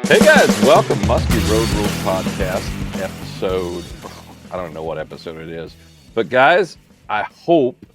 Hey guys, welcome Muskie Road Rules Podcast episode. I don't know what episode it is, but guys, I hope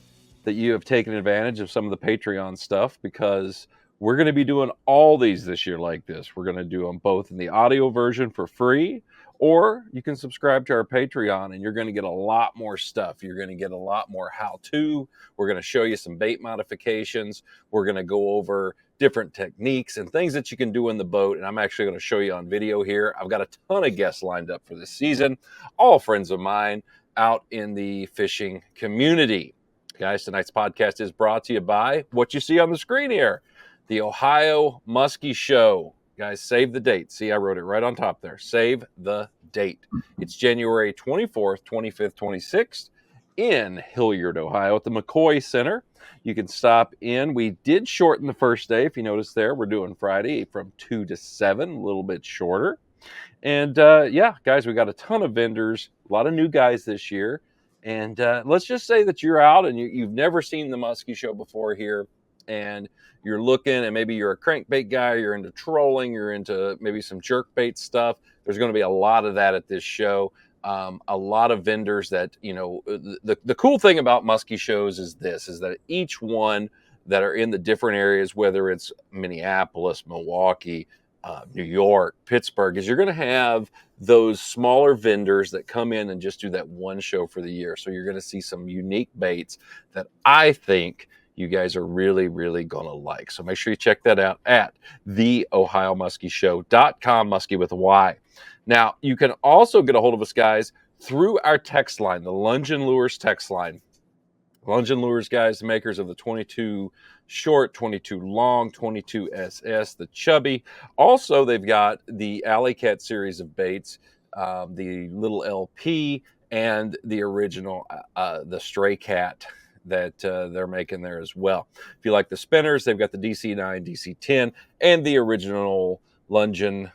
that you have taken advantage of some of the Patreon stuff because we're going to be doing all these this year like this. We're going to do them both in the audio version for free, or you can subscribe to our Patreon and you're going to get a lot more stuff. You're going to get a lot more how-to. We're going to show you some bait modifications. We're going to go over different techniques and things that you can do in the boat. And I'm actually going to show you on video here. I've got a ton of guests lined up for this season, all friends of mine out in the fishing community. Guys, tonight's podcast is brought to you by what you see on the screen here, the Ohio Muskie Show. Guys, save the date. See, I wrote it right on top there. Save the date. It's January 24th, 25th, 26th in Hilliard, Ohio at the McCoy Center. You can stop in. We did shorten the first day. If you notice there, we're doing Friday from 2 to 7, a little bit shorter. And yeah, guys, we got a ton of vendors, a lot of new guys this year. And let's just say that you're out and you've never seen the Muskie Show before here. And you're looking, and maybe you're a crankbait guy, you're into trolling, you're into maybe some jerkbait stuff. There's going to be a lot of that at this show. A lot of vendors that, you know, the cool thing about Muskie shows is that each one that are in the different areas, whether it's Minneapolis, Milwaukee, New York, Pittsburgh, is you're going to have those smaller vendors that come in and just do that one show for the year. So you're going to see some unique baits that I think you guys are really, really going to like. So make sure you check that out at theohiomuskieshow.com, muskie with a Y. Now, you can also get a hold of us, guys, through our text line, the Lungen Lures text line. Lungen Lures, guys, the makers of the 22 short, 22 long, 22 SS, the chubby. Also, they've got the Alley Cat series of baits, the little LP, and the original, the Stray Cat that they're making there as well. If you like the spinners, they've got the DC9, DC10, and the original Lungen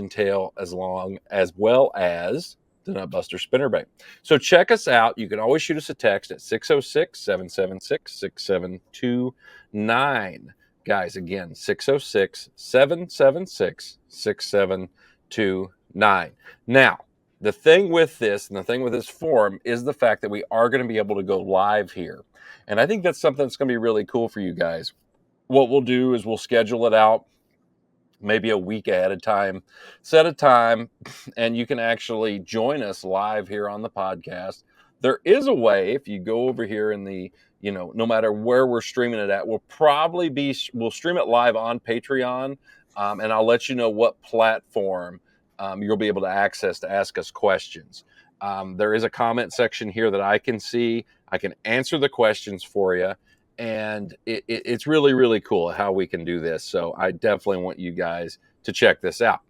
tail, as well as the Nutbuster spinnerbait. So check us out. You can always shoot us a text at 606-776-6729. Guys, again, 606-776-6729. Now, the thing with this and the thing with this forum is the fact that we are going to be able to go live here. And I think that's something that's going to be really cool for you guys. What we'll do is we'll schedule it out maybe a week ahead of time, set a time, and you can actually join us live here on the podcast. There is a way, if you go over here in the, you know, no matter where we're streaming it at, we'll stream it live on Patreon, and I'll let you know what platform you'll be able to access to ask us questions. There is a comment section here that I can see. I can answer the questions for you. And it's really, really cool how we can do this. So I definitely want you guys to check this out.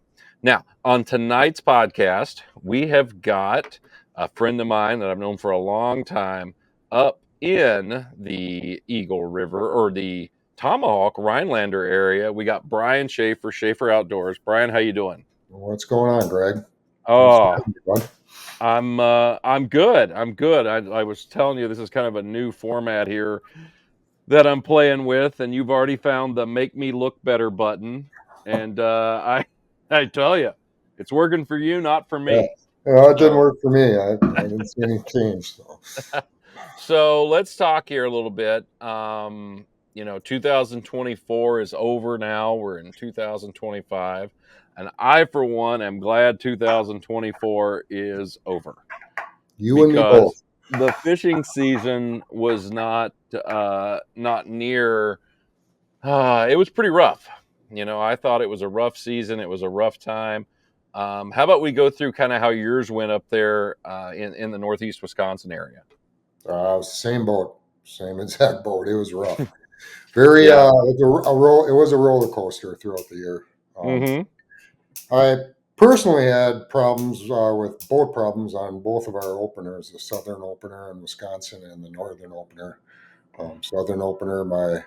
Now, on tonight's podcast, we have got a friend of mine that I've known for a long time up in the Eagle River or the Tomahawk Rhinelander area. We got Bryan Schaeffer, Schaeffer Outdoors. Bryan, how you doing? What's going on, Greg? Oh, I'm good. I'm good. I was telling you, this is kind of a new format here that I'm playing with, and you've already found the make me look better button. And I tell you, it's working for you, not for me. Yeah, it didn't work for me. I didn't see any change. So let's talk here a little bit. 2024 is over now. We're in 2025. And I, for one, am glad 2024 is over. You and me both. The fishing season was not near. It was pretty rough. You know, I thought it was a rough season. It was a rough time. How about we go through kind of how yours went up there in the Northeast Wisconsin area? Same boat, same exact boat. It was rough. Very. It was a roller coaster throughout the year. I personally had problems with boat problems on both of our openers, the Southern opener in Wisconsin and the Northern opener. Southern opener, my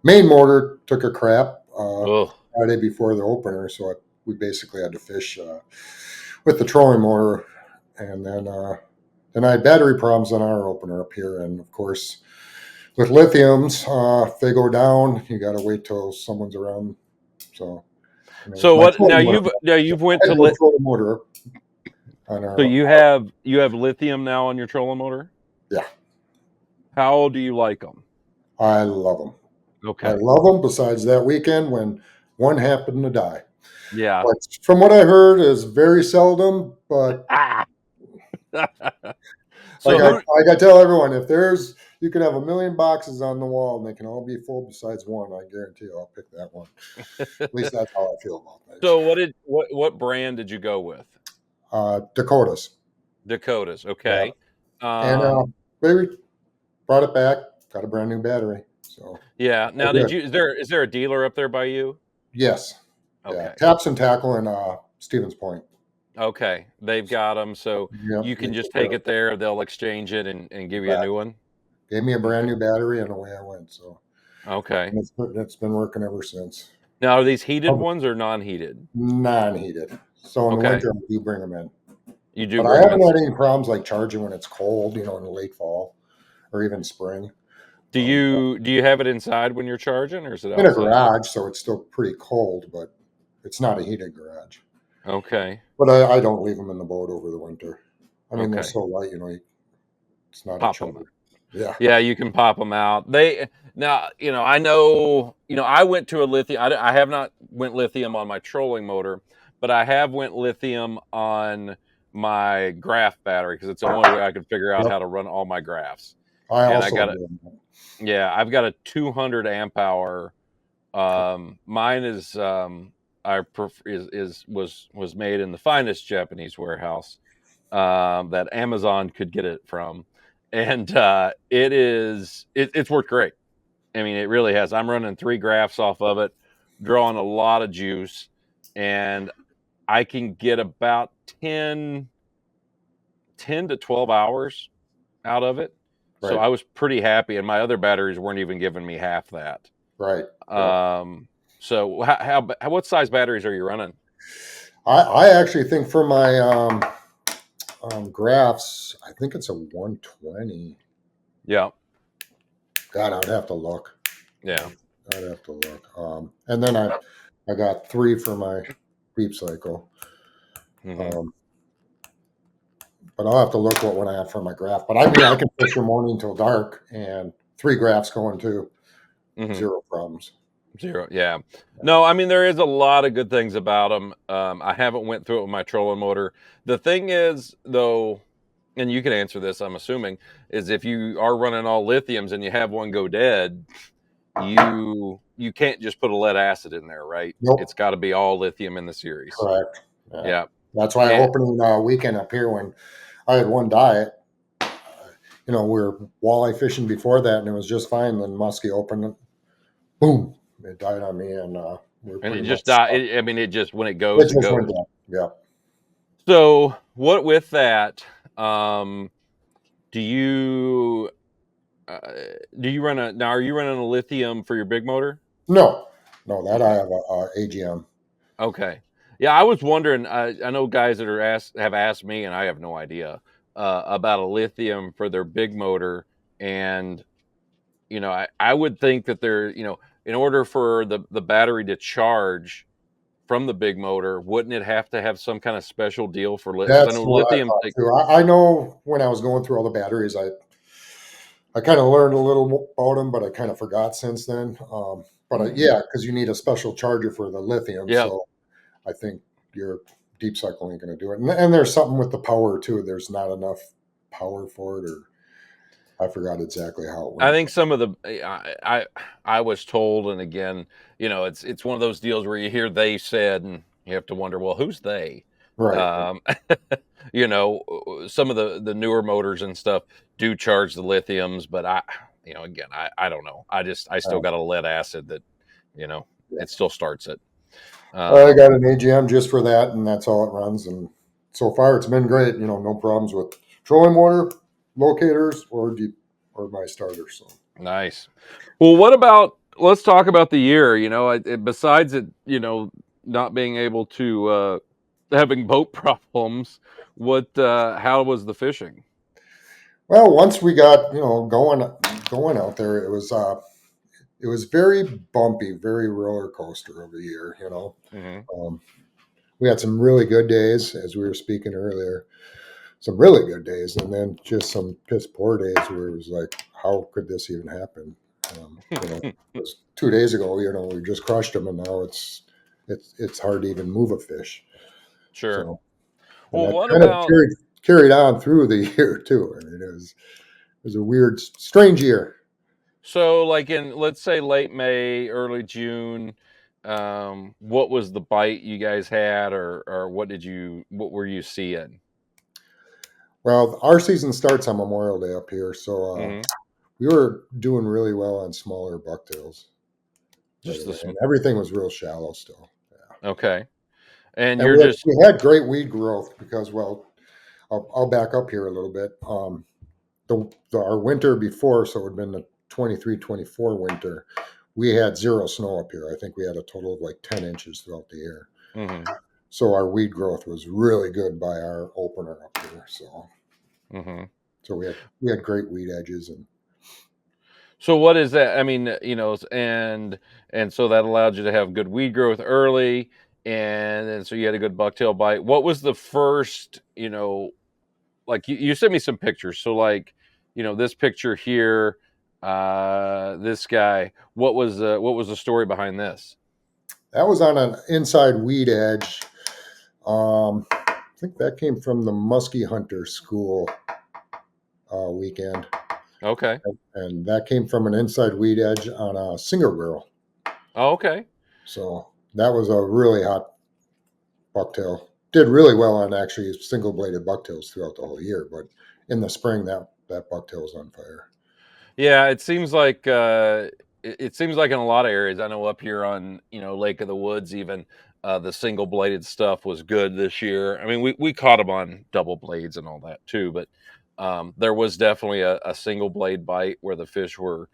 main motor took a crap Friday before the opener, so we basically had to fish with the trolling motor. And then I had battery problems on our opener up here. And, of course, with lithiums, if they go down, you got to wait till someone's around. So And it was So my what? Now trolling motor. you've went I had to no trolling motor on so our. you have lithium now on your trolling motor. Yeah, How do you like them? I love them. I Okay. love them. Besides that weekend when one happened to die, Yeah. but from what I heard, is very seldom. But Ah. like So who? I tell everyone, if there's you can have a million boxes on the wall and they can all be full besides one, I guarantee you I'll pick that one. At least that's how I feel about things. So what brand did you go with? Dakotas. Dakotas. Yeah. Okay. And Um, they brought it back, got a brand new battery. So yeah. Now, we're did good. you? Is there a dealer up there by you? Yes. Yeah. Okay. Taps and Tackle in Stevens Point. Okay. They've got them, so Yep. you They can just took care take of it there. They'll exchange it and give you a that. new one. Gave me a brand Okay. new battery and away I went. So Okay. and it's been working ever since. Now, are these heated Oh, ones or non-heated? non-heated. So in the Okay. winter I do bring them in. You do But I bring them in. haven't had any problems like charging when it's cold, in the late fall or even spring. Do you have it inside when you're charging, or is it In a outside? garage, so it's still pretty cold, but it's not a heated garage. Okay. But I don't leave them in the boat over the winter. I mean, they're Okay. so light, it's not a Pop them. chore. Yeah, Yeah, you can pop them out. They now, I know, I went to a lithium. I have not went lithium on my trolling motor, but I have went lithium on my graph battery because it's the only way I could figure out yep. how to run all my graphs. I And I also got it. do. Yeah, I've got a 200 amp hour. Mine is was made in the finest Japanese warehouse that Amazon could get it from, and it's worked great. I mean, it really has. I'm running 3 graphs off of it, drawing a lot of juice, and I can get about 10 to 12 hours out of it. So Right, I was pretty happy, and my other batteries weren't even giving me half that. right. Yep. So what size batteries are you running? I actually think for my graphs, I think it's a 120. Yeah, God, I'd have to look. yeah. I'd have to look. And then I got 3 for my beep cycle. Hmm. Um, but I'll have to look what one I have for my graph. But I mean, I can push from morning till dark, and 3 graphs going too, Hmm. zero problems. 0, yeah. No, I mean there is a lot of good things about them. I haven't went through it with my trolling motor. The thing is, though, and you can answer this, I'm assuming, is if you are running all lithiums and you have one go dead, you can't just put a lead acid in there, right? It's Nope, got to be all lithium in the series. correct. Yeah, Yeah. that's why And opening weekend up here when I had one diet. We were walleye fishing before that, and it was just fine. Then Muskie opened it, boom, it died on me, and we're and it pretty much just died. stuck. I mean, it just when it It goes, it just went goes. down. Yeah. So what with that? Um, do you uh, do you run a now? Are you running a lithium for your big motor? No, no, that I Okay. have a AGM. Okay. Yeah, I was wondering. I know guys that have asked me, and I have no idea about a lithium for their big motor, and I would think that in order for the battery to charge from the big motor, wouldn't it have to have some kind of special deal for lit? Because I That's know what I lithium. thought too. I know when I was going through all the batteries, I kind of learned a little about them, but I kind of forgot since then. But Mhm. yeah, because you need a special charger for the lithium, Yeah, so I think your deep cycle ain't going to do it. And there's something with the power too. There's not enough power for it, or I forgot exactly how it I went. think some of the I was told, and again, it's one of those deals where you hear they said, and you have to wonder, well, who's they? Right. Um, some of the newer motors and stuff do charge the lithiums, but again, I don't know. I still Uh, got a lead acid that, you know, yeah. it still starts it. I Um, got an AGM just for that, and that's all it runs. And so far, it's been great. No problems with trolling motor, locators, or deep or my starter. So nice. Well, let's talk about the year. Besides it, not being able to having boat problems. How was the fishing? well, once we got going out there, it was very bumpy, very roller coaster of a year. Um, we had some really good days, as we were speaking earlier, some really good days, and then just some piss poor days where it was like, how could this even happen? It was 2 days ago. We just crushed them, and now it's hard to even move a fish. Sure. So, and Well, that what kind of about carried on through the year too. I mean, it was a weird, strange year. so like in, let's say, late May, early June, what was the bite you guys had, or what were you seeing? Well, our season starts on Memorial Day up here, so Hmm. we were doing really well on smaller bucktails right Just away, and everything was real shallow still. Yeah, okay. And and you're we had, just we had great weed growth because, well, I'll back up here a little bit. Our winter before, so it would have been the 23-24 winter, we had zero snow up here. I think we had a total of like 10 inches throughout the year. hmm So our weed growth was really good by our opener up here. hmm So we had great weed edges, and So what is that? I mean, and so that allowed you to have good weed growth early, and so you had a good bucktail bite. What was the first, like you sent me some pictures. So like, this picture here, this guy. What was the story behind this? that was on an inside weed edge. I think that came from the Muskie Hunter School weekend, Okay. and that came from an inside weed edge on a single barrel. Oh, okay. So that was a really hot bucktail. Did really well on actually single bladed bucktails throughout the whole year, but in the spring that bucktail was on fire. Yeah, it seems like in a lot of areas. I know up here on Lake of the Woods, even the single bladed stuff was good this year. I mean, we caught them on double blades and all that too, but there was definitely a single blade bite where the fish were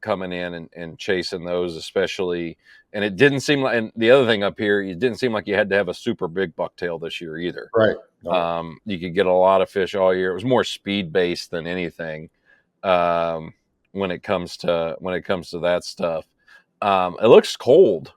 coming in and chasing those, especially. And it didn't seem like. And the other thing up here, it didn't seem like you had to have a super big bucktail this year either. Right. No. You could get a lot of fish all year. It was more speed based than anything um, when it comes to that stuff. It looks cold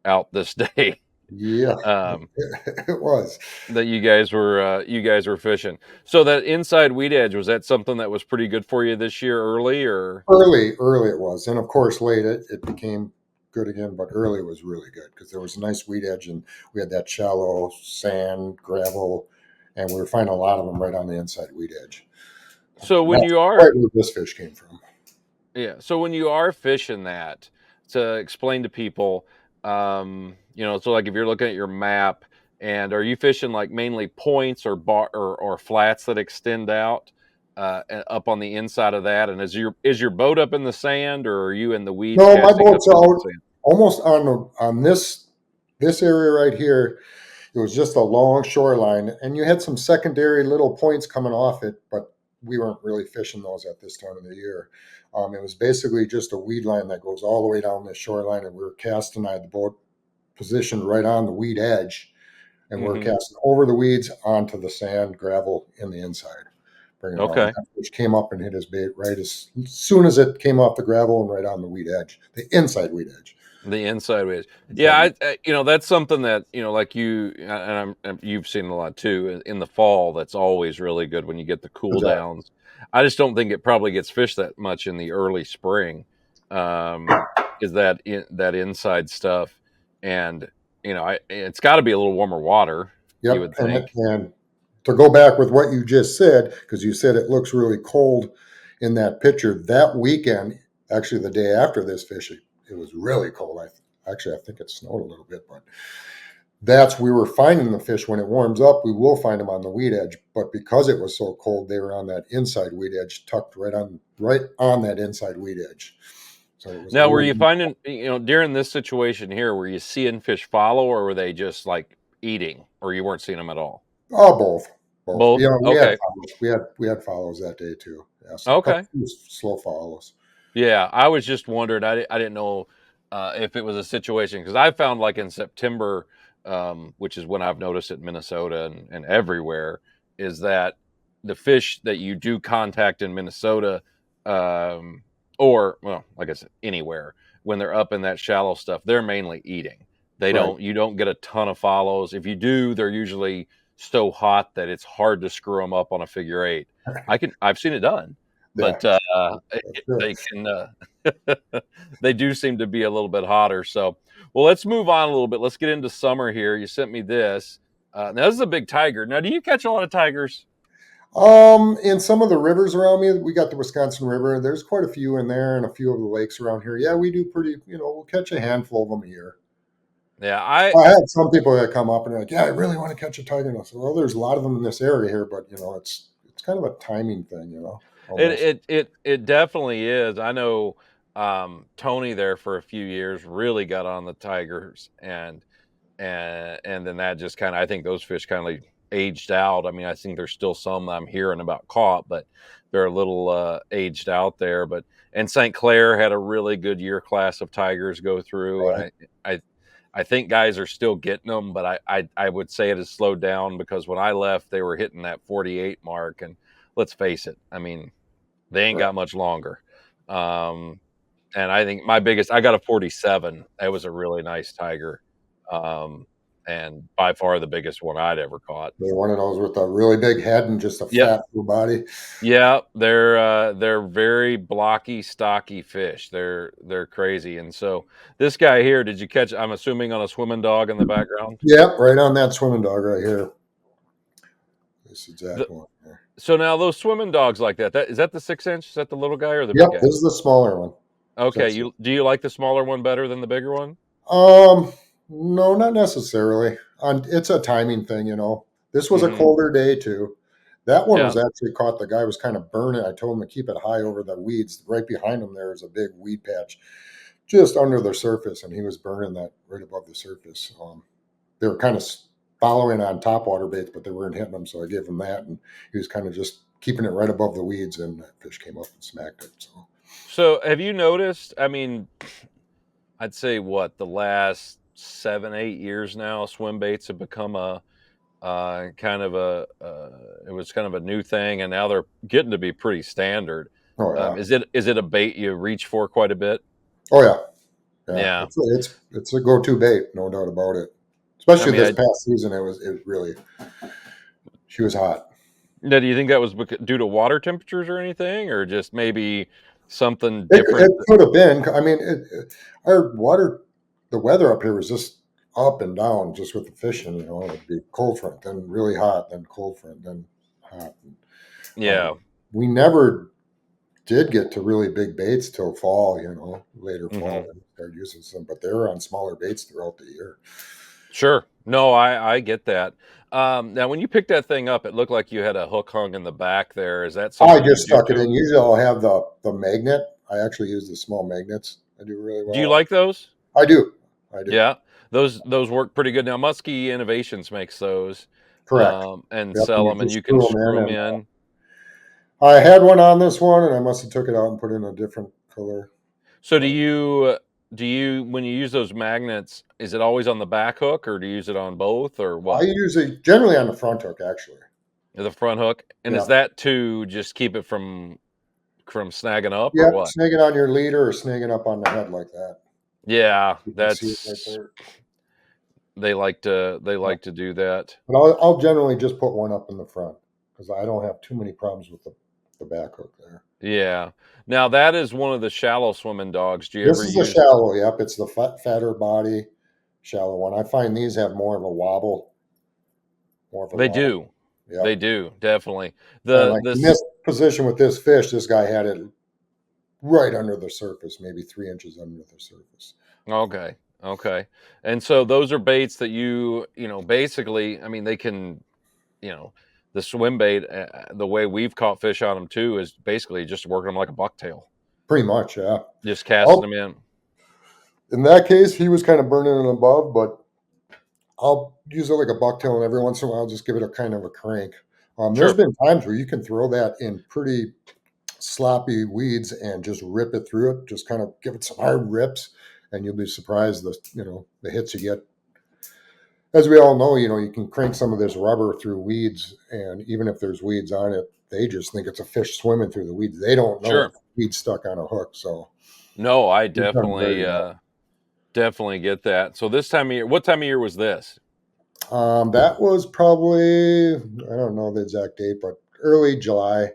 out this day Yeah, um, it was. that you guys were fishing. So that inside weed edge, was that something that was pretty good for you this year early, or? Early it was. And of course, late it became good again, but early it was really good because there was a nice weed edge and we had that shallow sand, gravel, and we were finding a lot of them right on the inside weed edge. So when That's you are right where this fish came from. Yeah. So when you are fishing that, to explain to people, so like if you're looking at your map, and are you fishing like mainly points or bar or flats that extend out up on the inside of that? And is your boat up in the sand, or are you in the weeds No, my casting up boat's into the out sand? almost on this area right here. It was just a long shoreline, and you had some secondary little points coming off it, but we weren't really fishing those at this time of the year. It was basically just a weed line that goes all the way down the shoreline, and we were casting. I had the boat positioned right on the weed edge, and we are Hmm. casting over the weeds onto the sand, gravel in the inside, bringing it on. Okay. Which came up and hit his bait right as soon as it came off the gravel and right on the weed edge, the inside weed edge. The inside ways. Inside Yeah, weed. that's something that, like you've seen a lot too in the fall. That's always really good when you get the cool Exactly. downs. I just don't think it probably gets fished that much in the early spring. Um, is that inside stuff, and it's got to be a little warmer water, you Yep. would And think. and to go back with what you just said, because you said it looks really cold in that picture. That weekend, actually the day after this fishing, it was really cold. I think it snowed a little bit, but we were finding the fish when it warms up. We will find them on the weed edge, but because it was so cold, they were on that inside weed edge, tucked right on that inside weed edge. So it was a Now, were little you finding, during this situation here, were you seeing fish follow, or were they just like eating, or you weren't seeing them at all? both, both. Both. We had Okay. follows. We had follows that day too. Yes, a couple Okay. of slow follows. Yeah, I was just wondering. I didn't know if it was a situation, because I found like in September, which is when I've noticed it in Minnesota and everywhere, is that the fish that you do contact in Minnesota, um, or, well, like I said, anywhere, when they're up in that shallow stuff, they're mainly eating. Right. You don't get a ton of follows. If you do, they're usually so hot that it's hard to screw them up on a figure eight. I've seen it done, Yeah. but Sure. they can, they do seem to be a little bit hotter. So, well, let's move on a little bit. Let's get into summer here. You sent me this. Now, this is a big tiger. Now, do you catch a lot of tigers? In some of the rivers around me, we got the Wisconsin River. There's quite a few in there, and a few of the lakes around here. Yeah, we do pretty. We'll catch a handful of them a year. Yeah, I had some people that come up and are like, "Yeah, I really want to catch a tiger." And I said, "Well, there's a lot of them in this area here, but it's kind of a timing thing, almost." it definitely is. I know Tony there for a few years really got on the tigers, and then that just kind of, I think those fish kind of aged out. I mean, I think there's still some I'm hearing about caught, but they're a little aged out there. But and St. Clair had a really good year class of tigers go through, Right. and I think guys are still getting them, but I would say it has slowed down because when I left, they were hitting that 48 mark, and let's face it, I mean, they ain't Right. got much longer. Um, and I think I got a 47. That was a really nice tiger, and by far the biggest one I'd ever caught. They're one of those with a really big head and just a Yep. fat full body. Yeah, they're very blocky, stocky fish. They're crazy. And so this guy here, did you catch? I'm assuming on a swimming dog in the background. Yep, right on that swimming dog right here. This exact The, one. Here. so now those swimming dogs like that is that the 6 inch? Is that the little guy or the Yep, big guy? this is the smaller one. Okay, do you like the smaller one better than the bigger one? Um, no, not necessarily. It's a timing thing. This was a Hmm. colder day too. That one Yeah, was actually caught. The guy was kind of burning. I told him to keep it high over the weeds. Right behind him, there is a big weed patch just under the surface, and he was burning that right above the surface. They were kind of following on top water baits, but they weren't hitting him. So I gave him that, and he was kind of just keeping it right above the weeds, and that fish came up and smacked it. So so have you noticed, I mean, I'd say what the last 7, 8 years now, swim baits have become a kind of it was kind of a new thing, and now they're getting to be pretty standard. oh yeah, Is it a bait you reach for quite a bit? oh yeah. Yeah, Yeah, it's a go-to bait, no doubt about it. I Especially mean, this past season, it really she was hot. now, do you think that was due to water temperatures or anything, or just maybe something It different? could have been. I mean, our water, the weather up here was just up and down, just with the fishing. It'd be cold front, then really hot, then cold front, then hot. Yeah. We never did get to really big baits till fall. Later Hmm. fall, and started using some, but they were on smaller baits throughout the year. Sure. No, I get that. Now, when you picked that thing up, it looked like you had a hook hung in the back there. Is that I something you just do stuck it too? in. Usually, I'll have the magnet. I actually use the small magnets. I do really Do you well. like those? I do. I do. Yeah, those work pretty good. Now, Muskie Innovations makes those, Correct. and Yep. sell And you them, and just you can screw them screw in, them and in. I had one on this one, and I must have took it out and put in a different color. So, But do you when you use those magnets, is it always on the back hook, or do you use it on both, or I what? usually generally on the front hook, actually. The front hook, and is Yeah. that to just keep it from snagging up, or Yep. what? Snagging on your leader or snagging up on the head like that. Yeah, You can see it right that's there. they Yeah. like to do that. But I'll generally just put one up in the front because I don't have too many problems with the back hook there. Yeah. Now that is one of the shallow swimming dogs. Do you This ever is a use? shallow. Yep. It's the fatter body, shallow one. I find these have more of a wobble, more of a They wobble. do. Yep. They do, definitely. And The like in this this position with this fish, this guy had it right under the surface, maybe 3 inches under the surface. Okay. Okay. And so those are baits that basically, I mean, they can, you know, the swim bait, the way we've caught fish on them too, is basically just working them like a bucktail, Pretty much, yeah. just casting I'll, them in. in that case, he was kind of burning it above, but I'll use it like a bucktail, and every once in a while, I'll just give it a kind of a crank. There's Sure. been times where you can throw that in pretty sloppy weeds and just rip it through it. Just kind of give it some hard rips, and you'll be surprised the hits you get. As we all know, you can crank some of this rubber through weeds, and even if there's weeds on it, they just think it's a fish swimming through the weeds. They don't know Sure. if weeds stuck on a hook. So No, I we've done very well. definitely get that. So this time of year, what time of year was this? That was probably, I don't know the exact date, but early July, end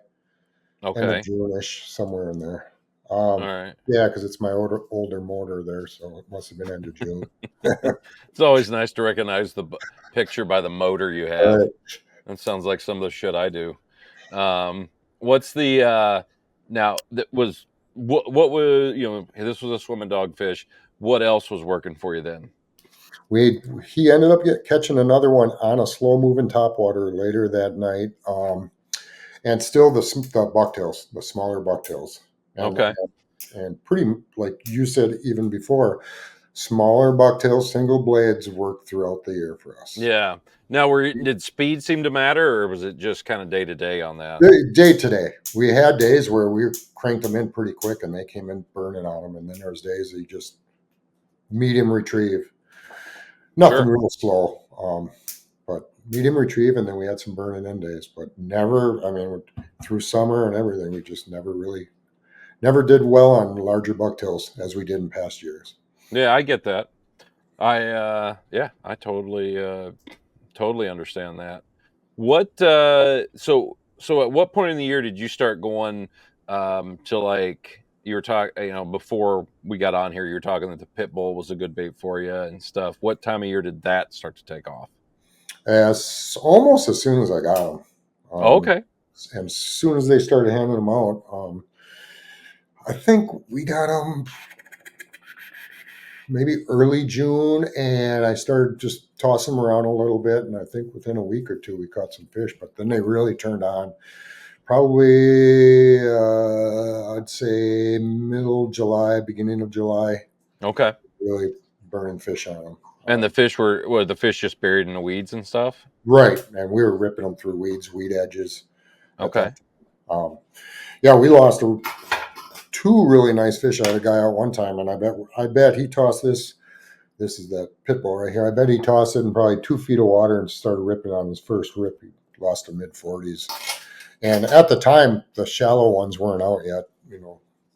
of Okay. June-ish, somewhere in there. All right. Yeah, because it's my older motor there, so it must have been end of June. It's always nice to recognize the picture by the motor you All have. right. That sounds like some of the shit I do. What's the now that was what was this was a swimming dogfish. What else was working for you then? He ended up catching another one on a slow moving topwater later that night, and still the bucktails, the smaller bucktails, and Okay. and pretty like you said even before, smaller bucktails, single blades work throughout the year for us. Yeah. Now, did speed seem to matter, or was it just kind of day to day on that? Day to day, we had days where we cranked them in pretty quick, and they came in burning on them, and then there's days that you just medium retrieve, nothing Sure. real slow. But medium retrieve, and then we had some burning in days, but never. I mean, through summer and everything, we just never did well on larger bucktails as we did in past years. Yeah, I get that. I totally understand that. What so at what point in the year did you start going to like you were talking before we got on here you were talking that the pit bull was a good bait for you and stuff. What time of year did that start to take off? As almost as soon as I got them, Oh, um, okay. and as soon as they started handing them out, I think we got them maybe early June, and I started just tossing them around a little bit, and I think within a week or two we caught some fish. But then they really turned on. Probably, I'd say middle July, beginning of July, Okay. really burning fish on them. And were the fish just buried in the weeds and stuff? Right, and we were ripping them through weed edges at Okay. that. Yeah, we lost two really nice fish. I had a guy out one time, and I bet he tossed this. This is that pit bull right here. I bet he tossed it in probably 2 feet of water and started ripping on his first rip. He lost a mid-40s. And at the time, the shallow ones weren't out yet,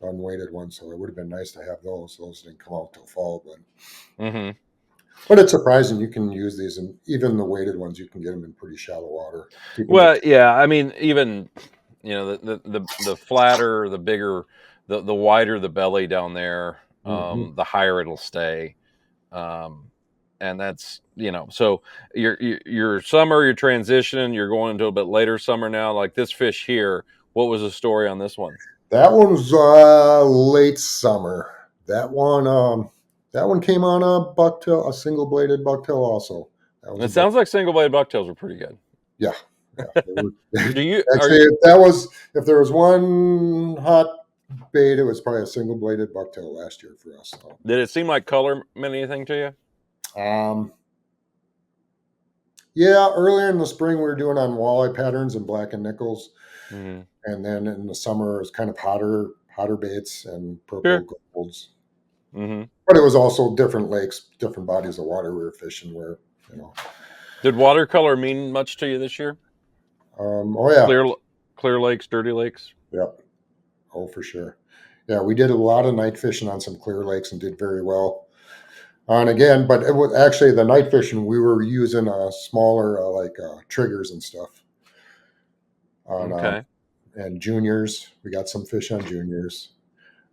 unweighted ones. So it would have been nice to have those. Those didn't come out till fall. Mm-hmm. But it's surprising you can use these, and even the weighted ones, you can get them in pretty shallow water. Well, yeah, I mean, even the flatter, the bigger, the wider the belly down there, Mhm. the higher it'll stay. And that's so your summer, you're transitioning, you're going into a bit later summer now. Like this fish here, what was the story on this one? That one was late summer. That one came on a bucktail, a single bladed bucktail. Also, that was a It buck. sounds like single blade bucktails were pretty good. Yeah, yeah. Do you are Actually, you, if there was one hot bait, it was probably a single bladed bucktail last year for us. So, did it seem like color meant anything to you? Yeah, earlier in the spring we were doing on walleye patterns and black and nickels, Mm-hmm. and then in the summer it was kind of hotter baits and purple Sure. golds. Mm-hmm. But it was also different lakes, different bodies of water we were fishing where, you know. Did watercolor mean much to you this year? Oh yeah, Clear lakes, dirty lakes. yep. Oh, for sure. Yeah, we did a lot of night fishing on some clear lakes and did very well. And again, but it was actually the night fishing we were using smaller triggers and stuff on Okay. and juniors. We got some fish on juniors,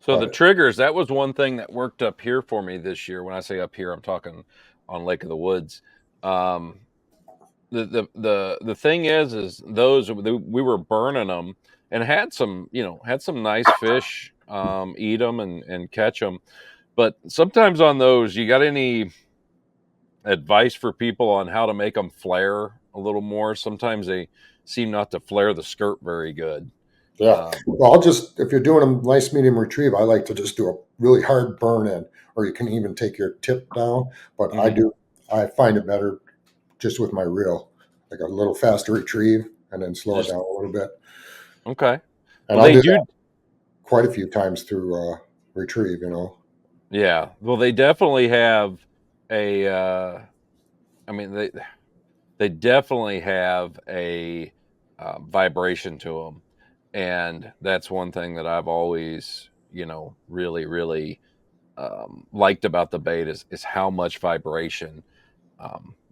So the but triggers, that was one thing that worked up here for me this year. When I say up here, I'm talking on Lake of the Woods. Um, the thing is those we were burning them and had some nice fish eat them and catch them. But sometimes on those, you got any advice for people on how to make them flare a little more? Sometimes they seem not to flare the skirt very good. yeah. Um, Well, if you're doing a nice medium retrieve, I like to just do a really hard burn in, or you can even take your tip down. But mhm. I find it better just with my reel, like a little faster retrieve and then slow it Just down a little bit. okay. And Well, I'll they do that do. quite a few times through retrieve. Yeah. Well, they definitely have a. I mean, they definitely have a vibration to them, and that's one thing that I've always, really, really liked about the bait is how much vibration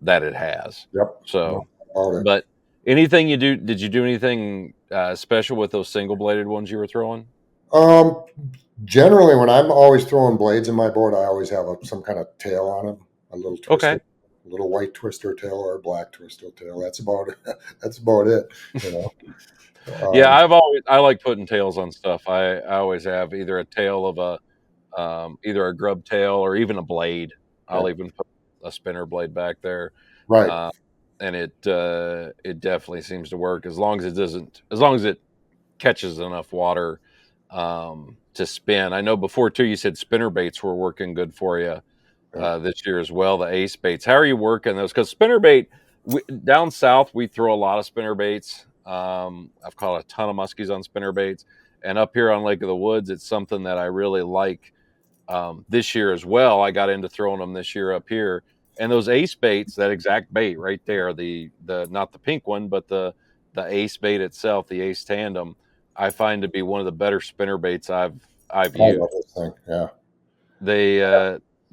that it has. Yep. No So, doubt about it. but anything you do? Did you do anything special with those single bladed ones you were throwing? Um, Generally, when I'm always throwing blades in my boat, I always have some kind of tail on them, a little twister, Okay. a little white twister tail or a black twister tail. That's about that's about it. You know. Yeah, Um, I like putting tails on stuff. I always have either a tail of either a grub tail or even a blade. yeah, I'll even put a spinner blade back there, right. uh, and it definitely seems to work as long as it catches enough water to spin. I know before too you said spinner baits were working good for you Yeah. this year as well. The ace baits. How are you working those? Because spinner bait down south we throw a lot of spinner baits. I've caught a ton of muskies on spinner baits, and up here on Lake of the Woods, it's something that I really like this year as well. I got into throwing them this year up here, and those ace baits, that exact bait right there, the not the pink one, but the ace bait itself, the ace tandem, I find to be one of the better spinner baits I've I love used. this thing. Yeah. They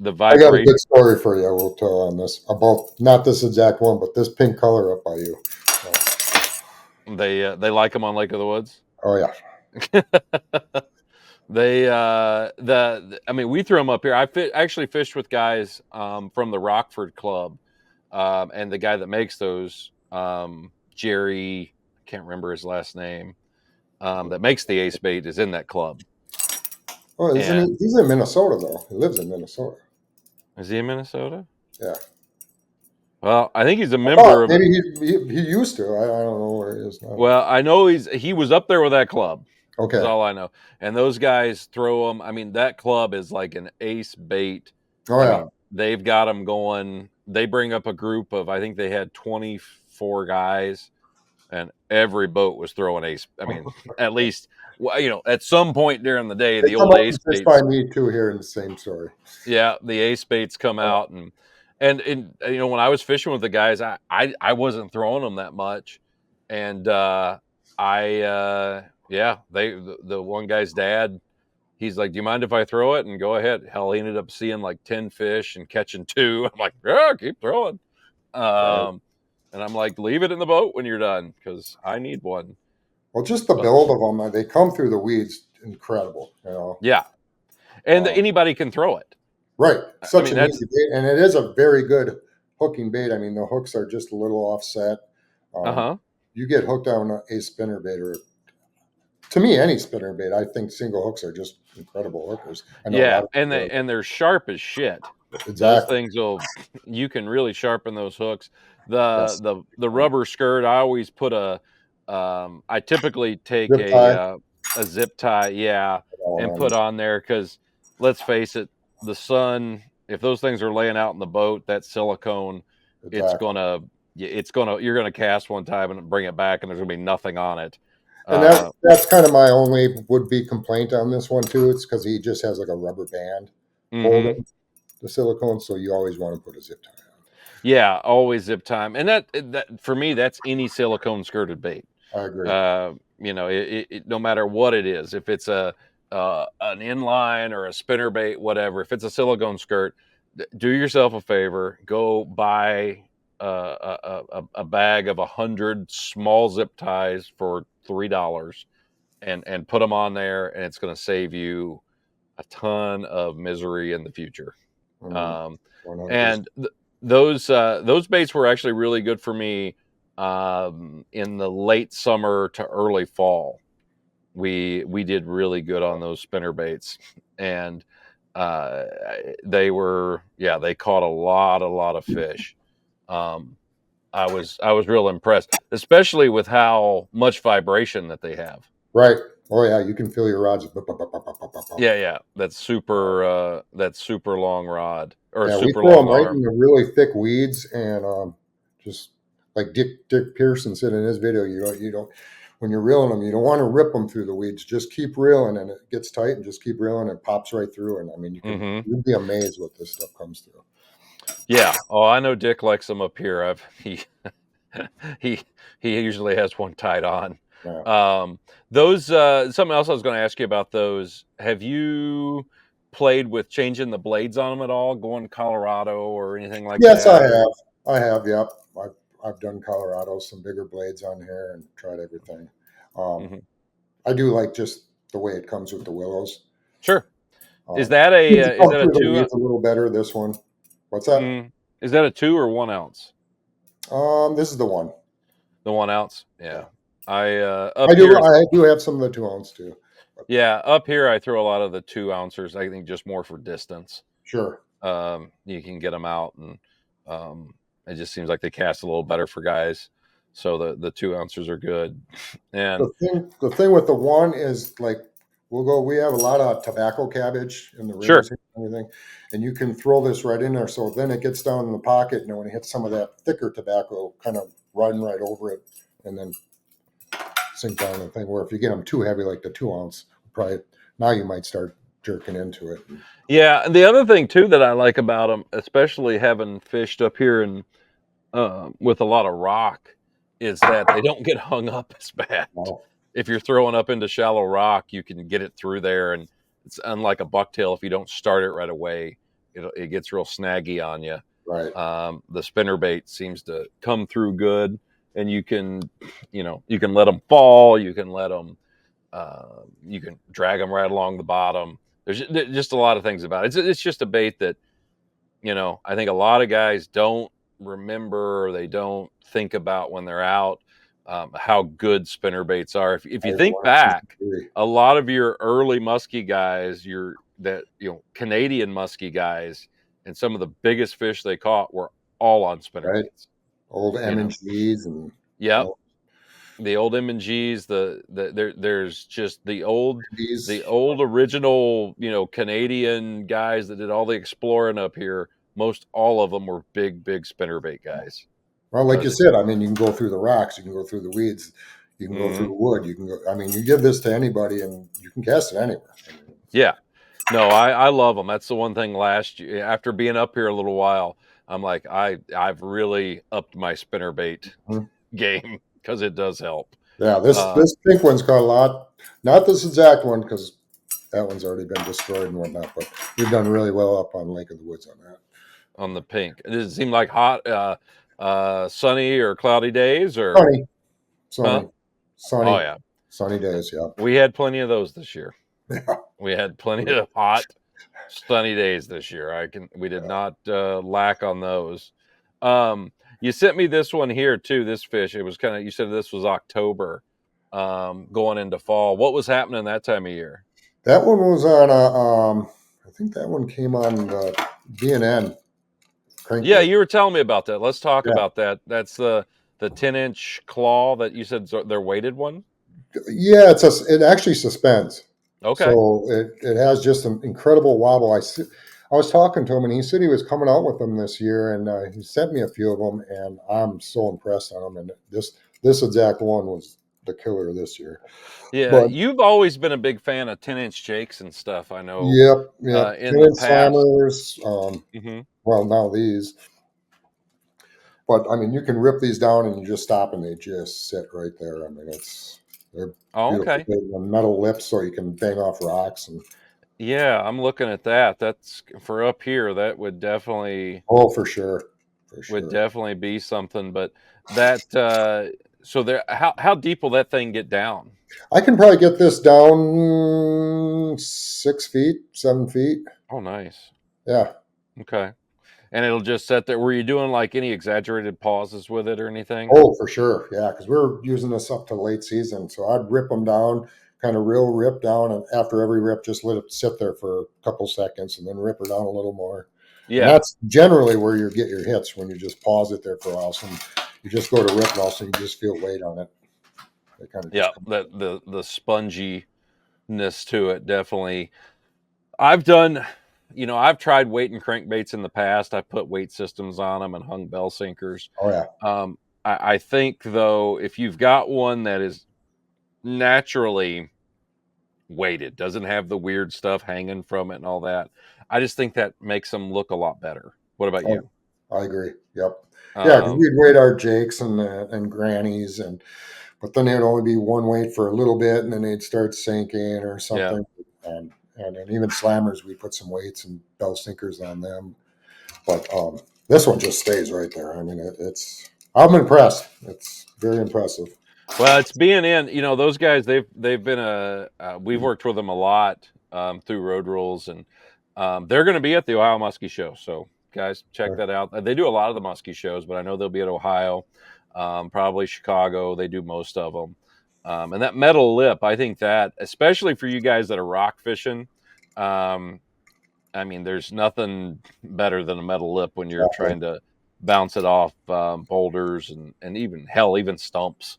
the I got a vibration, good story for you. We'll tell on this about not this exact one, but this pink color up by you. they like them on Lake of the Woods. Oh yeah. They I mean, we threw them up here. Actually fished with guys from the Rockford Club, and the guy that makes those, Jerry, I can't remember his last name, that makes the ace bait is in that club. Oh, isn't he? And He's in Minnesota though. He lives in Minnesota. is he in Minnesota? Yeah. Well, I think he's a I thought member of. maybe he used to. I don't know where he is now. Well, I know he was up there with that club. Is Okay. all I know. And those guys throw them. I mean, that club is like an ace bait. Oh I yeah. mean, they've got them going. They bring up a group of, I think they had 24 guys, and every boat was throwing ace. I mean, at least, well, at some point during the day, They the come old up ace and fish by baits, me too here in the same story. yeah, the ace baits come Oh, out, and when I was fishing with the guys, I wasn't throwing them that much, and yeah, the one guy's dad, he's like, "Do you mind if I throw it?" And go ahead. Hell, he ended up seeing like 10 fish and catching two. I'm like, "Yeah, keep throwing." right. Um, and I'm like, "Leave it in the boat when you're done, because I need one." Well, just the But build of them, they come through the weeds incredible. yeah, and Um, anybody can throw it. right. I Such mean, an that's easy bait, and it is a very good hooking bait. I mean, the hooks are just a little offset. Um, uh-huh. you get hooked on a spinner bait, or to me, any spinner bait. I think single hooks are just incredible hookers. I know a Yeah, lot of and people they're sharp as shit. are Those exactly. things will you can really sharpen those hooks. The Yes. the the rubber skirt, I always put I typically take Zip tie. a zip tie, yeah, All and on put it. on there, because let's face it, the sun, if those things are laying out in the boat, that silicone, it's Exactly. gonna you're gonna cast one time and bring it back, and there's gonna be nothing on it. And Uh, that's kind of my only would be complaint on this one too. It's because he just has like a rubber band mhm. holding the silicone, so you always want to put a zip tie Yeah, always zip time, and that for me, that's any silicone skirted bait. on. I agree. No matter what it is, if it's an inline or a spinner bait, whatever, if it's a silicone skirt, do yourself a favor, go buy a bag of 100 small zip ties for $3, and put them on there, and it's going to save you a ton of misery in the future. Mm, Um, 100%. and those baits were actually really good for me in the late summer to early fall. We did really good on those spinner baits, and uh, they caught a lot of fish. Um, I was real impressed, especially with how much vibration that they have. Right. Oh yeah, you can feel your rods. Bup, bup, bup, bup, bup, bup, bup, bup. Yeah, that's super long rod or Yeah, we super throw long them right in arm. the really thick weeds, and just like Dick Pearson said in his video, you don't when you're reeling them, you don't want to rip them through the weeds. Just keep reeling, and it gets tight, and just keep reeling, and it pops right through. And I mean, Hmm. you'd be amazed what this stuff comes through. Yeah. Oh, I know Dick likes them up here. he he usually has one tied on. Yeah. Those something else I was going to ask you about those. Have you played with changing the blades on them at all, going to Colorado or anything like Yes, I that? Or have. I have. Yep. I've done Colorado, some bigger blades on here, and tried everything. Um, Mhm. I do like just the way it comes with the willows. Sure. Is Um, that seems a to is come that a through the two? weeds a little better. This one. What's that? Is that a 2 or 1 ounce? This is the one. The 1 ounce. Yeah. Yeah. I up here. I do have some of the 2 ounce too. But Yeah, up here I throw a lot of the 2 ouncers. I think just more for distance. sure. You can get them out, and it just seems like they cast a little better for guys. So the 2 ouncers are good. And The thing with the one is like we have a lot of tobacco cabbage in the sure, rivers and everything, and you can throw this right in there. So then it gets down in the pocket, and when it hits some of that thicker tobacco, kind of run right over it, and then sink down the thing. Where if you get them too heavy, like the 2 ounce, probably now you might start jerking into it. yeah. And the other thing too that I like about them, especially having fished up here and with a lot of rock, is that they don't get hung up as bad. Well, If you're throwing up into shallow rock, you can get it through there, and it's unlike a bucktail. If you don't start it right away, it gets real snaggy on you. right. The spinner bait seems to come through good, and you can let them fall. You can drag them right along the bottom. There's just a lot of things about it. It's just a bait that I think a lot of guys don't remember, or they don't think about when they're out, how good spinner baits are. If I you think 100% back, agree. a lot of your early musky guys, Canadian musky guys, and some of the biggest fish they caught were all on spinner Right. baits. Old You M and know, G's and yep, the old M&Gs, there's just these. the old original, Canadian guys that did all the exploring up here. Most all of them were big spinnerbait guys. Well, like you Because said, I mean, you can go through the rocks, you can go through the weeds, you can go through the wood, you can go. I mean, you give this to anybody, and you can cast it anywhere. yeah, no, I love them. That's the one thing last year after being up here a little while, I'm like I've really upped my spinnerbait Mhm. game because it does help. Yeah, this Uh, this pink one's got a lot. Not this exact one because that one's already been destroyed and whatnot. But we've done really well up on Lake of the Woods on that. on the pink, does it seem like hot, sunny or cloudy days, or Sunny, huh? sunny, Oh sunny, yeah. sunny days. Yeah, We had plenty of those this year. yeah, We had plenty of hot, sunny days this year. We did not lack on those. You sent me this one here too. This fish. It was you said this was October, going into fall. What was happening that time of year? that one was on a. I think that one came on the BNN Yeah, crankbait. you were telling me about that. Let's talk Yeah, about that. That's the 10-inch claw that you said their weighted one. yeah. It actually suspends. Okay. So it has just an incredible wobble. I was talking to him, and he said he was coming out with them this year, and he sent me a few of them, and I'm so impressed on them. And this exact one was the killer this year. Yeah, But you've always been a big fan of 10-inch jakes and stuff. I know yep, yep, in 10 the inch past. slammers. Hmm. Well, now these, but I mean, you can rip these down, and you just stop, and they just sit right there. I mean, they're Oh, beautiful. okay. They have metal lips, so you can bang off rocks and. Yeah, I'm looking at that. That's for up here. That Oh, for sure, for would sure. definitely be something. But that so there, how deep will that thing get down? I can probably get this down 6 feet, 7 feet. Oh, nice. Yeah. Okay, and it'll just sit there. Were you doing like any exaggerated pauses with it or anything? Oh, for sure. Yeah, because we're using this up to late season, so I'd rip them down, kind of real rip down, and after every rip, just let it sit there for a couple seconds, and then rip her down a little more. And Yeah, that's generally where you get your hits when you just pause it there for a while. So you just go to rip, and all of a sudden you just feel weight on it. They kind of yeah. just come. That the sponginess to it definitely. I've done, I've tried weight and crankbaits in the past. I put weight systems on them and hung bell sinkers. Oh yeah, I think though, if you've got one that is naturally weighted, doesn't have the weird stuff hanging from it and all that, I just think that makes them look a lot better. What about oh, you? I agree. Yep. Yeah, because Um, we'd weight our jakes and grannies, but then there'd only be one weight for a little bit, and then they'd start sinking or yeah. something. And then even slammers, we put some weights and bell sinkers on them. But this one just stays right there. I mean, it's. I'm impressed. It's very impressive. Well, it's being in, those guys, they've been we've worked with them a lot through Road Rules, and they're going to be at the Ohio Muskie Show. So, guys, check that out. They do a lot of the Muskie shows, but I know they'll be at Ohio, probably Chicago. They do most of them. And that metal lip, I think that, especially for you guys that are rock fishing, I mean, there's nothing better than a metal lip when you're Exactly. trying to bounce it off boulders and even hell, even stumps.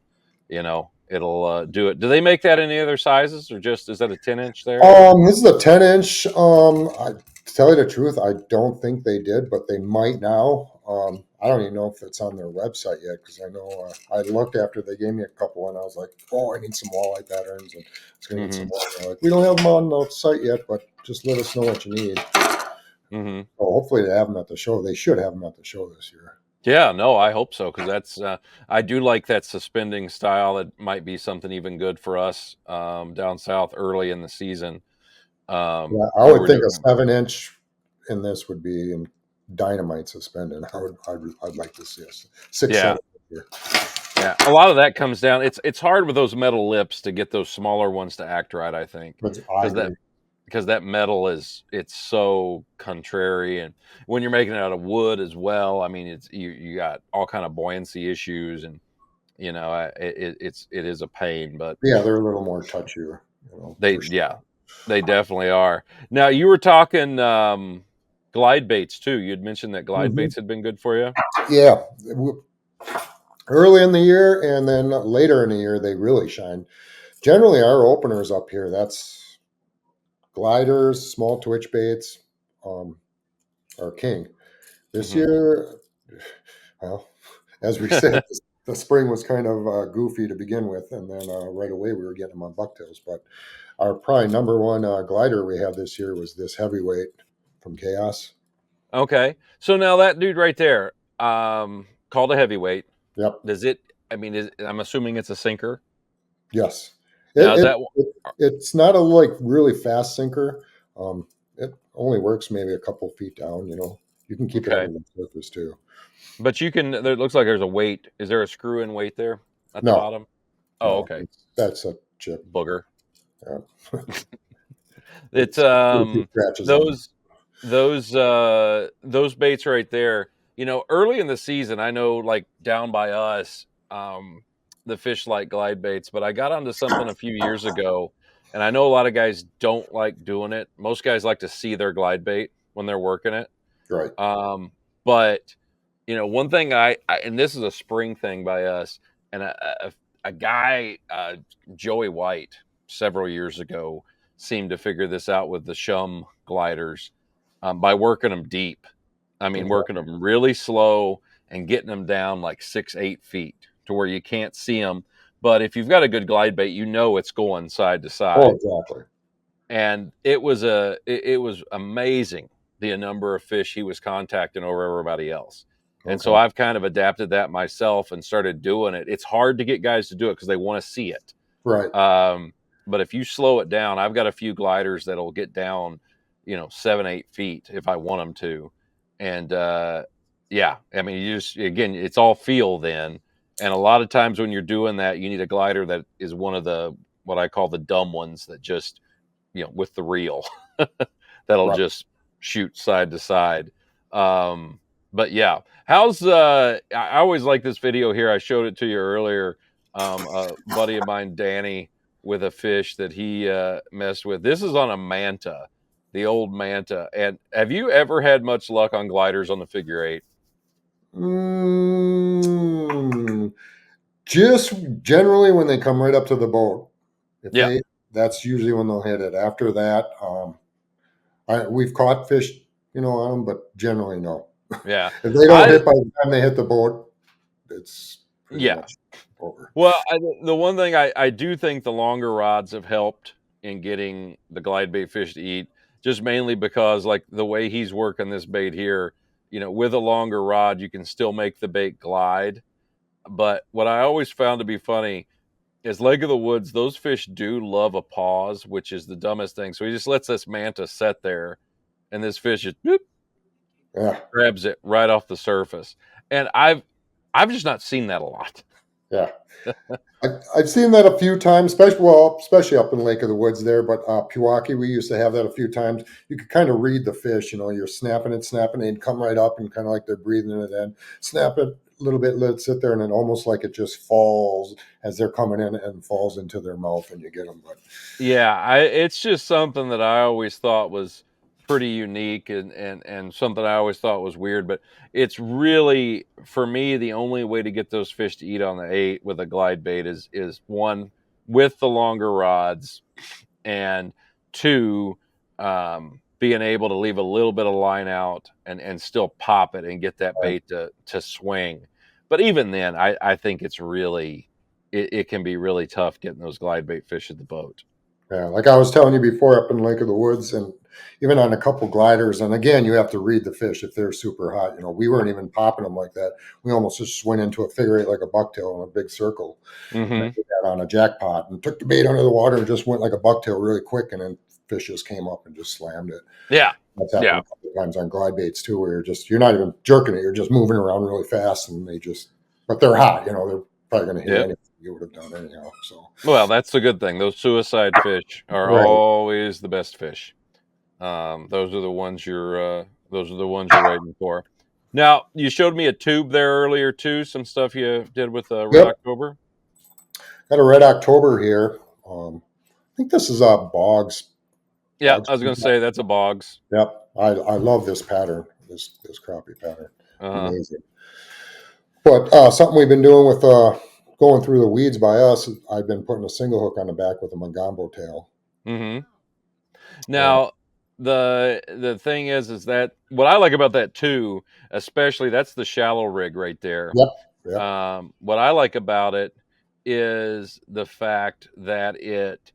It'll do it. Do they make that in any other sizes, or just is that a 10-inch there? This is a 10-inch. To tell you the truth, I don't think they did, but they might now. I don't even know if it's on their website yet because I know I looked after they gave me a couple and I was like, oh, I need some walleye patterns and it's going to need some Mm-hmm. more. They're like, we don't have them on the site yet, but just let us know what you need. Mm-hmm. So hopefully they have them at the show. They should have them at the show this year. Yeah, no, I hope so because that's I do like that suspending style. It might be something even good for us down south early in the season. Yeah, I would We're think a doing 7-inch in this would be in dynamite suspended. I'd like to see a six, yeah. 7 here. Yeah, a lot of that comes down. It's hard with those metal lips to get those smaller ones to act right. I think But I because that agree. because that metal it's so contrary, and when you're making it out of wood as well, I mean it's you got all kind of buoyancy issues, and it is a pain, but Yeah, they're a little more touchier, they for sure. yeah they definitely are. Now you were talking glide baits too. You'd mentioned that glide Mhm. baits had been good for you. Yeah, early in the year and then later in the year they really shine. Generally, our openers up here, that's gliders, small twitch baits, um, are king. This Hmm. year, well, as we said, the spring was kind of goofy to begin with, and then right away we were getting them on bucktails. But our probably number one glider we had this year was this heavyweight from Chaos. Okay, so now that dude right there, called a heavyweight. Yep. Does it? I mean, I'm assuming it's a sinker. Yes. Now It, is it, that it it's not a like really fast sinker. It only works maybe a couple feet down. You can keep it okay? under the surface too. But you can. There looks like there's a weight. Is there a screw in weight there at the No, bottom? Oh, no, okay. that's a chip. Booger. Yeah. It's Put a few scratches on it. those baits right there. Early in the season, I know like down by us, the fish like glide baits, but I got onto something a few years ago, and I know a lot of guys don't like doing it. Most guys like to see their glide bait when they're working it. Right. But one thing and this is a spring thing by us, and a guy, Joey White, several years ago, seemed to figure this out with the Shum gliders by working them deep. I mean, Okay. working them really slow and getting them down like 6-8 feet to where you can't see them. But if you've got a good glide bait, it's going side to Oh, side, exactly. and it was amazing the number of fish he was contacting over everybody else. And so Okay. I've kind of adapted that myself and started doing it. It's hard to get guys to do it because they want to see it. Right. But if you slow it down, I've got a few gliders that'll get down, 7-8 feet if I want them to. And yeah, I mean, again, it's all feel then. And a lot of times when you're doing that, you need a glider that is one of the what I call the dumb ones that just with the reel that'll Right. just shoot side to side. But yeah, how's I always like this video here. I showed it to you earlier. A buddy of mine, Danny, with a fish that he messed with. This is on a manta, the old manta. And have you ever had much luck on gliders on the figure eight? Mm, just generally when they come right up to the boat, if Yeah, they, that's usually when they'll hit it. After that, we've caught fish, on them, but generally no. yeah. If they don't I hit by the time they hit the boat, it's pretty yeah. much over. Well, the one thing I do think the longer rods have helped in getting the glide bait fish to eat, just mainly because like the way he's working this bait here, with a longer rod, you can still make the bait glide. But what I always found to be funny is Lake of the Woods, those fish do love a pause, which is the dumbest thing. So he just lets this manta set there, and this fish just boop, grabs it right off the surface. And I've just not seen that a lot. Yeah. I've seen that a few times, especially up in Lake of the Woods there. But Pewaukee, we used to have that a few times. You could kind of read the fish. You're snapping it, and come right up, and kind of like they're breathing it in. Snap it a little bit, let it sit there, and then almost like it just falls as they're coming in and falls into their mouth, and you get them. But yeah, it's just something that I always thought was pretty unique and something I always thought was weird. But it's really, for me, the only way to get those fish to eat on the 8 with a glide bait is one, with the longer rods, and 2, being able to leave a little bit of line out and still pop it and get that bait to swing. But even then, I think it's really, it can be really tough getting those glide bait fish at the boat. yeah, like I was telling you before, up in Lake of the Woods, and even on a couple gliders. And again, you have to read the fish if they're super hot. We weren't even popping them like that. We almost just went into a figure 8 like a bucktail in a big circle. And I did that on a jackpot and took the bait under the water and just went like a bucktail really quick, and then fish just came up and just slammed it. Yeah, that's happened a couple of times on glide baits too, where you're not even jerking it, you're just moving around really fast, and but they're hot. They're probably going to hit anything you would have done anyhow. So, well, that's the good thing. Those suicide fish are always the best fish. Those are the ones you're waiting for. Now, you showed me a tube there earlier too. Some stuff you did with Red October. Got a Red October here. I think this is Boggs. Yeah, I was going to say that's a Boggs. Yep, I love this pattern. This crappie pattern, amazing. But something we've been doing with going through the weeds by us, I've been putting a single hook on the back with a Magambo tail. Now, the thing is that what I like about that too, especially, that's the shallow rig right there. Yep. What I like about it is the fact that it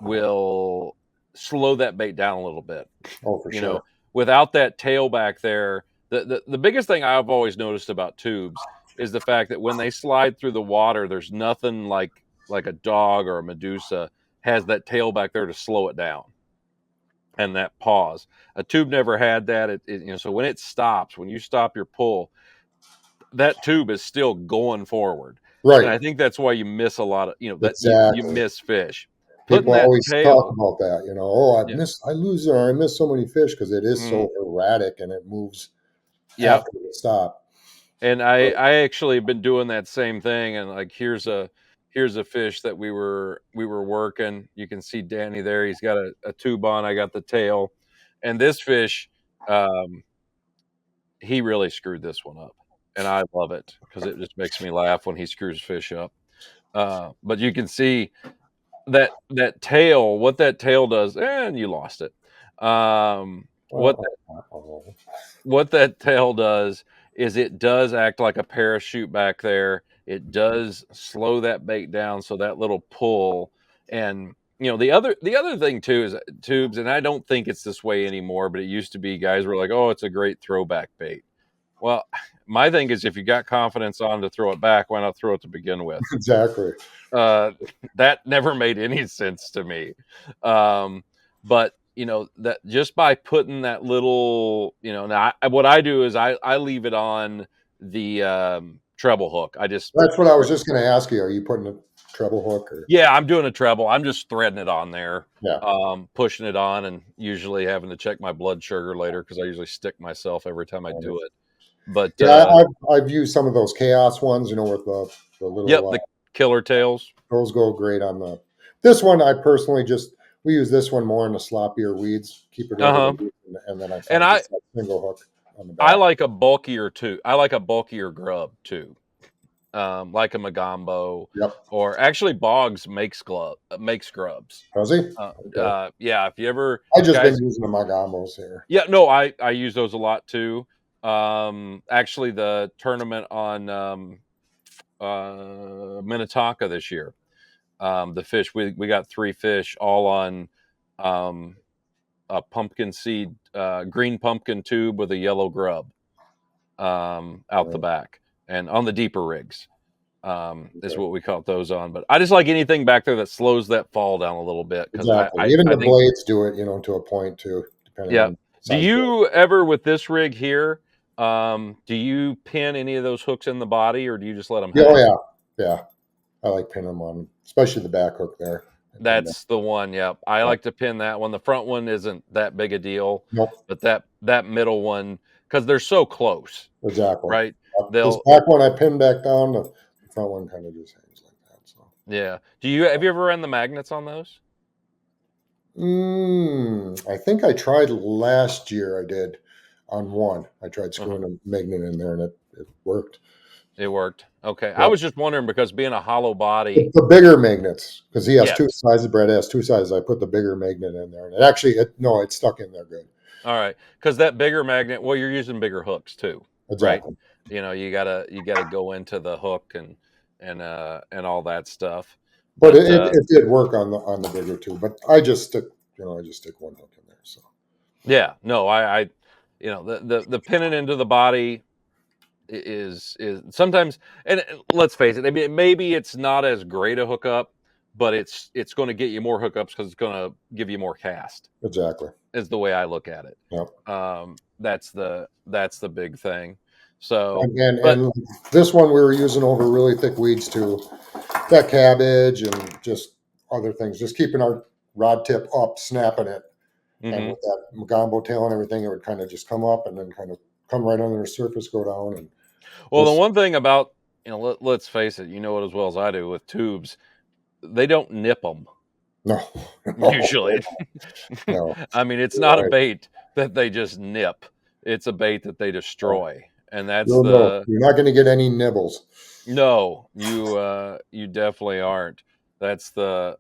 will slow that bait down a little bit. Oh, for sure. Without that tail back there, the biggest thing I've always noticed about tubes is the fact that when they slide through the water, there's nothing like a dog or a Medusa has that tail back there to slow it down. And that pause. A tube never had that. So when it stops, when you stop your pull, that tube is still going forward. Right. And I think that's why you miss a lot of, exactly. you miss fish. People always talk about that. I miss so many fish because it is so erratic and it moves after the stop. And I actually have been doing that same thing. And like, here's a fish that we were working. You can see Danny there. He's got a tube on. I got the tail. And this fish, he really screwed this one up. And I love it because it just makes me laugh when he screws fish up. But you can see that tail, what that tail does, and you lost it. What that tail does is it does act like a parachute back there. It does slow that bait down, so that little pull. And the other thing too is tubes, and I don't think it's this way anymore, but it used to be. Guys were like, "Oh, it's a great throwback bait." Well, my thing is, if you got confidence on to throw it back, why not throw it to begin with? Exactly. That never made any sense to me. But that just by putting that little, now what I do is I leave it on the treble hook. That's what I was just going to ask you. Are you putting a treble hook? Or? Yeah, I'm doing a treble. I'm just threading it on there. Yeah. Pushing it on, and usually having to check my blood sugar later because I usually stick myself every time I do it. But yeah, I've used some of those chaos ones, with the little. The killer tails. Those go great on this one. I personally we use this one more in the sloppier weeds. Keep it over the weeds, and then I find a single hook on the back. I like a bulkier too. I like a bulkier grub too, like a Magambo. Yep. Or actually, Boggs makes grubs. Does he? Yeah. If you ever, I just been using the Magambos here. Yeah, no, I use those a lot too. Actually, the tournament on Minnetonka this year, the fish we got 3 fish all on a pumpkin seed, green pumpkin tube with a yellow grub. out the back and on the deeper rigs. Is what we caught those on. But I just like anything back there that slows that fall down a little bit. Because Exactly. Even the blades do it, to a point too, depending on do you ever, with this rig here, do you pin any of those hooks in the body, or do you just let them hang? Oh, yeah. I like pinning them on, especially the back hook there. That's the one, yep. I like to pin that one. The front one isn't that big a deal. Nope. But that middle one, because they're so close. Exactly. Right? This back one I pin back down, the front one kind of just hangs like that. So yeah. Have you ever run the magnets on those? I think I tried last year. I did on one. I tried screwing a magnet in there, and it worked. It worked. Okay. Yep. I was just wondering, because being a hollow body, the bigger magnets, because he has two sizes. Brad has two sizes. I put the bigger magnet in there, and it stuck in there good. All right, because that bigger magnet, well, you're using bigger hooks too, exactly. Right? You gotta go into the hook and all that stuff. But it did work on the bigger too. But I just stick one hook in there. So yeah, no, I the pinning into the body is sometimes, and let's face it, maybe it's not as great a hookup, but it's going to get you more hookups because it's going to give you more cast. Exactly. Is the way I look at it. Yep. That's the big thing. So and this one we were using over really thick weeds too, that cabbage and just other things, just keeping our rod tip up, snapping it, and with that Magombo tail and everything, it would kind of just come up and then kind of come right under the surface, go down. And the one thing about, let's face it, you know it as well as I do, with tubes, they don't nip them. No. Usually. No. I mean, it's not a bait that they just nip. It's a bait that they destroy. And that's you're not going to get any nibbles. No, you definitely aren't. That's the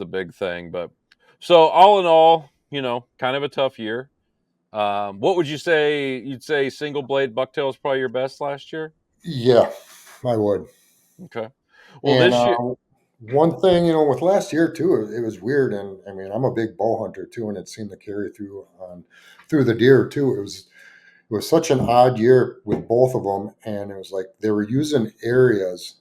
big thing. But so all in all, kind of a tough year. What would you say? You'd say single blade bucktail is probably your best last year? Yeah, I would. Okay. Well, this year, one thing, with last year too, it was weird. And I mean, I'm a big bow hunter too, and it seemed to carry through the deer too. It was such an odd year with both of them. And it was like they were using areas,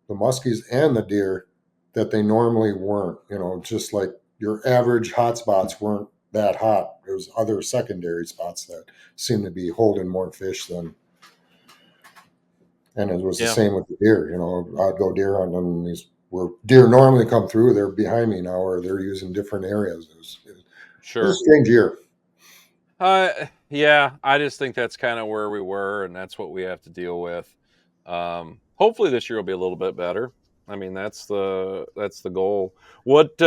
the muskies and the deer, that they normally weren't, just like your average hot spots weren't that hot. There was other secondary spots that seemed to be holding more fish than. And it was the same with the deer. I'd go deer hunting, and these where deer normally come through, they're behind me now, or they're using different areas. It was a strange year. Yeah, I just think that's kind of where we were, and that's what we have to deal with. Hopefully this year will be a little bit better. I mean, that's the goal. What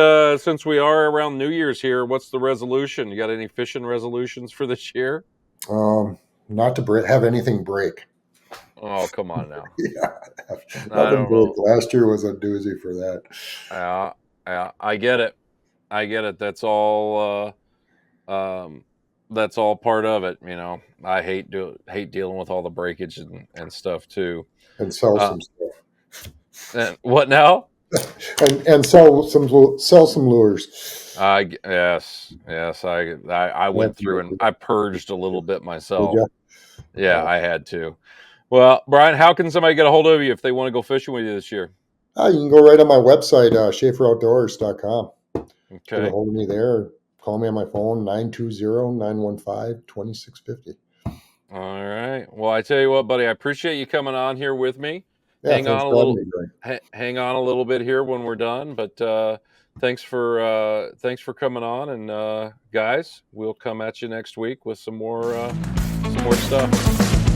since we are around New Year's here, what's the resolution? You got any fishing resolutions for this year? Not to have anything break. Oh, come on now. Yeah, nothing broke. Last year was a doozy for that. Yeah, I get it. That's all. That's all part of it. I hate dealing with all the breakage and stuff too. And sell some stuff. And what now? and sell some lures. Yes. I went through and I purged a little bit myself. Yeah, I had to. Well, Bryan, how can somebody get a hold of you if they want to go fishing with you this year? You can go right on my website, SchaefferOutdoors.com. Okay. Get a hold of me there. Call me on my phone, 920-915-2650. All right. Well, I tell you what, buddy, I appreciate you coming on here with me. Yeah, hang on a little bit here when we're done. But thanks for coming on, and guys, we'll come at you next week with some more stuff.